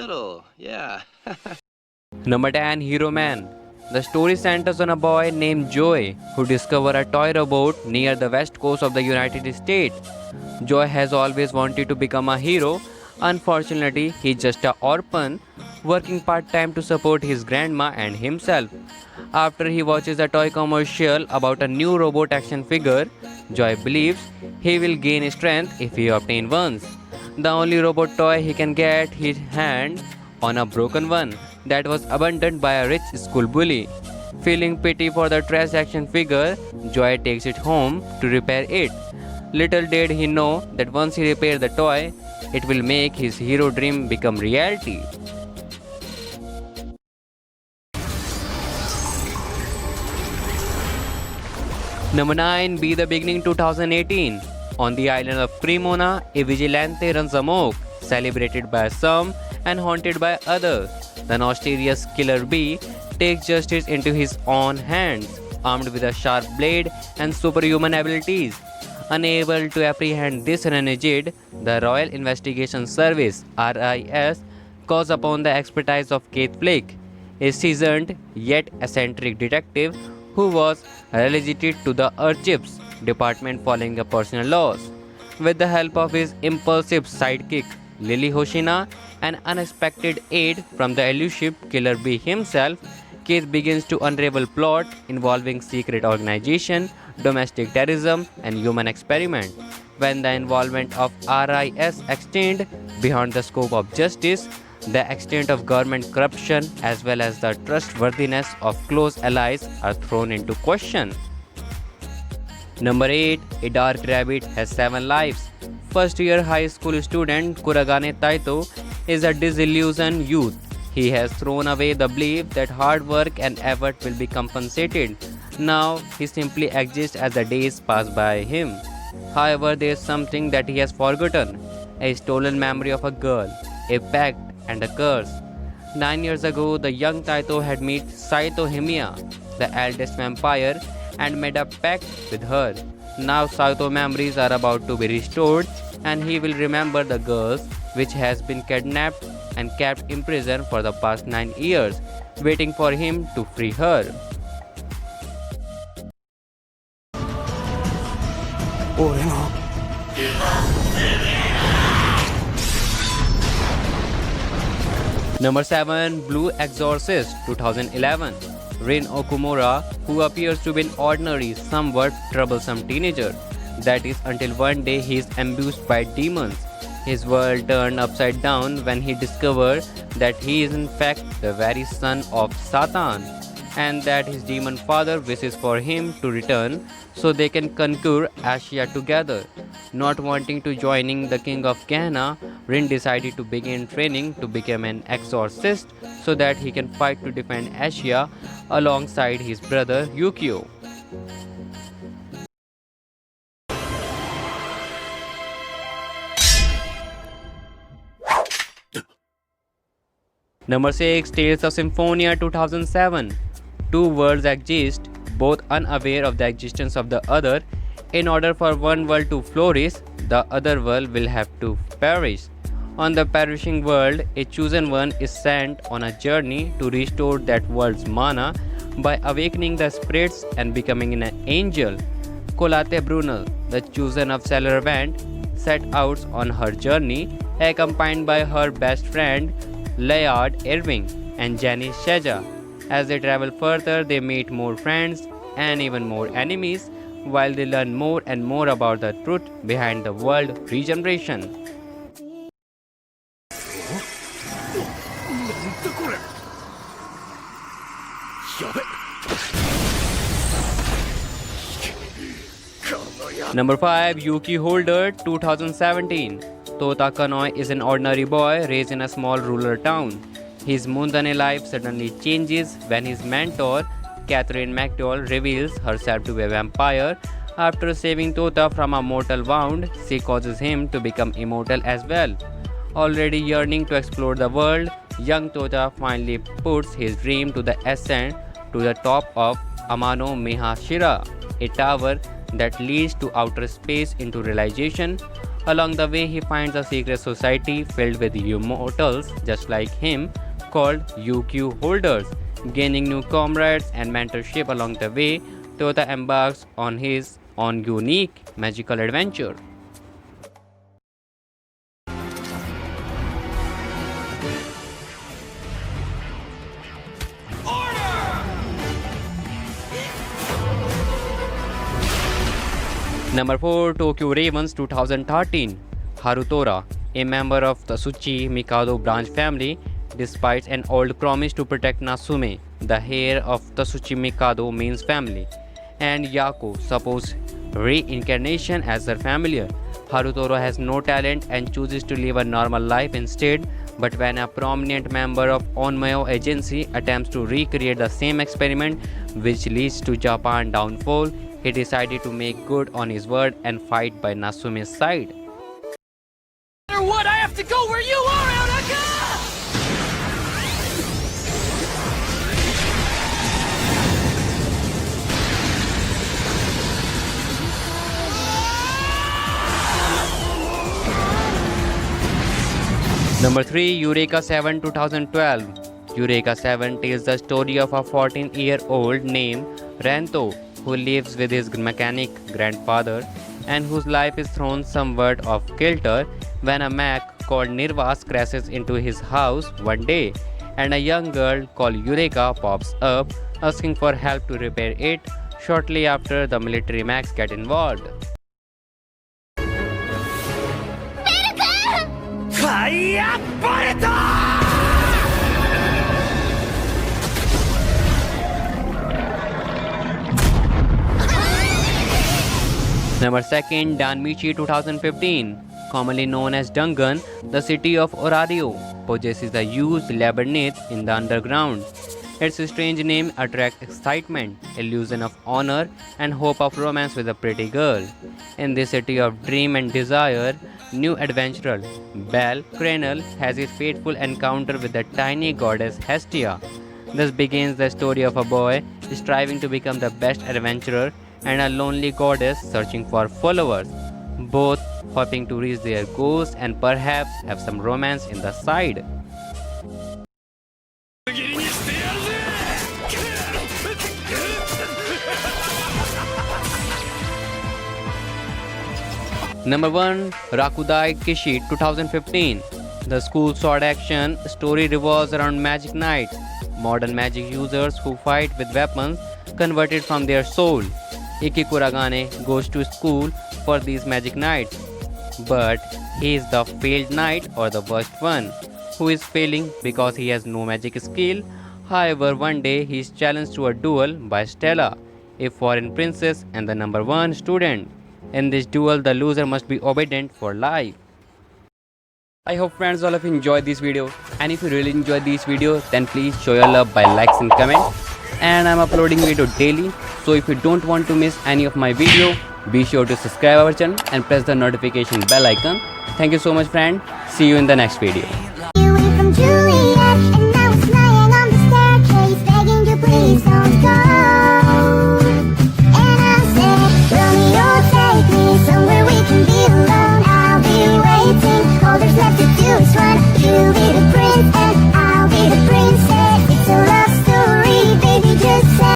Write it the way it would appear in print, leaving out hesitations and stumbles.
little, yeah. Number 10, Hero Man. The story centers on a boy named Joey who discovers a toy robot near the west coast of the United States. Joey has always wanted to become a hero. Unfortunately, he's just an orphan working part time to support his grandma and himself. After he watches a toy commercial about a new robot action figure, Joy believes he will gain strength if he obtains one. The only robot toy he can get his hand on a broken one that was abandoned by a rich school bully. Feeling pity for the trash action figure, Joy takes it home to repair it. Little did he know that once he repairs the toy, it will make his hero dream become reality. Number 9, Be the Beginning 2018. On the island of Cremona, a vigilante runs amok, celebrated by some and haunted by others. The mysterious Killer Bee takes justice into his own hands, armed with a sharp blade and superhuman abilities. Unable to apprehend this renegade, the Royal Investigation Service (RIS) calls upon the expertise of Keith Flick, a seasoned yet eccentric detective who was relegated to the Archives department following a personal loss. With the help of his impulsive sidekick Lily Hoshina and unexpected aid from the elusive Killer Bee himself, Keith begins to unravel plot involving secret organization, domestic terrorism, and human experiment. When the involvement of RIS extend beyond the scope of justice, the extent of government corruption as well as the trustworthiness of close allies are thrown into question. Number 8, A Dark Rabbit Has 7 Lives. First year high school student Kuragane Taito is a disillusioned youth. He has thrown away the belief that hard work and effort will be compensated. Now he simply exists as the days pass by him. However, there is something that he has forgotten: a stolen memory of a girl, a pact, and a curse. 9 years ago, the young Taito had met Saito Himiya, the eldest vampire, and made a pact with her. Now Saito memories are about to be restored, and he will remember the girls which has been kidnapped and kept in prison for the past 9 years, waiting for him to free her. Number 7, Blue Exorcist 2011. Rin Okumura, who appears to be an ordinary, somewhat troublesome teenager. That is until one day he is ambushed by demons. His world turned upside down when he discovers that he is in fact the very son of Satan, and that his demon father wishes for him to return so they can conquer Asia together. Not wanting to joining the king of Gehenna, Rin decided to begin training to become an exorcist so that he can fight to defend Asia alongside his brother Yukio. Number 6, Tales of Symphonia 2007. Two worlds exist, both unaware of the existence of the other. In order for one world to flourish, the other world will have to perish. On the perishing world, a chosen one is sent on a journey to restore that world's mana by awakening the spirits and becoming an angel. Colate Brunel, the chosen of Celervant, set out on her journey, accompanied by her best friend Layard Irving and Jenny Sheja. As they travel further, they meet more friends and even more enemies, while they learn more and more about the truth behind the world regeneration. Number 5, Yuki Holder 2017. Tota Kanoi is an ordinary boy raised in a small rural town. His mundane life suddenly changes when his mentor, Catherine McDowell, reveals herself to be a vampire. After saving Tota from a mortal wound, she causes him to become immortal as well. Already yearning to explore the world, young Tota finally puts his dream to the ascent to the top of Amano Mihashira, a tower that leads to outer space into realization. Along the way, he finds a secret society filled with immortals just like him called UQ holders. Gaining new comrades and mentorship along the way, Toyota embarks on his own unique magical adventure. Number 4, Tokyo Ravens 2013. Harutora, a member of the Tsuchi Mikado branch family, despite an old promise to protect Natsume, the heir of the Tsuchi Mikado means family, and Yako, supposed reincarnation as her familiar. Harutora has no talent and chooses to live a normal life instead, but when a prominent member of Onmyo agency attempts to recreate the same experiment which leads to Japan downfall, he decided to make good on his word and fight by Natsume's side. No matter what, I have to go where you are, Aonaka! Number 3, Eureka 7 2012. Eureka 7 tells the story of a 14-year-old named Rento who lives with his mechanic grandfather and whose life is thrown somewhat off kilter when a mech called Nirvas crashes into his house one day and a young girl called Eureka pops up asking for help to repair it shortly after the military mechs get involved. Number 2, Danmichi 2015. Commonly known as Dungan, the city of Orario possesses a huge labyrinth in the underground. Its strange name attracts excitement, illusion of honor, and hope of romance with a pretty girl. In this city of dream and desire, new adventurer Belle Cranel has his fateful encounter with the tiny goddess Hestia. Thus begins the story of a boy striving to become the best adventurer and a lonely goddess searching for followers, both hoping to reach their goals and perhaps have some romance in the side. Number 1, Rakudai Kishi 2015. The school sword action story revolves around magic knights, modern magic users who fight with weapons converted from their soul. Iki Kuragane goes to school for these magic knights, but he is the failed knight or the worst one, who is failing because he has no magic skill. However, one day he is challenged to a duel by Stella, a foreign princess and the number 1 student. In this duel, the loser must be obedient for life. I hope friends all of you enjoyed this video, and if you really enjoyed this video, then please show your love by likes and comments. And I'm uploading video daily, so if you don't want to miss any of my video, be sure to subscribe our channel and press the notification bell icon. Thank you so much friend. See you in the next video. From Juliet, and now it's lying on the staircase, begging to please don't go.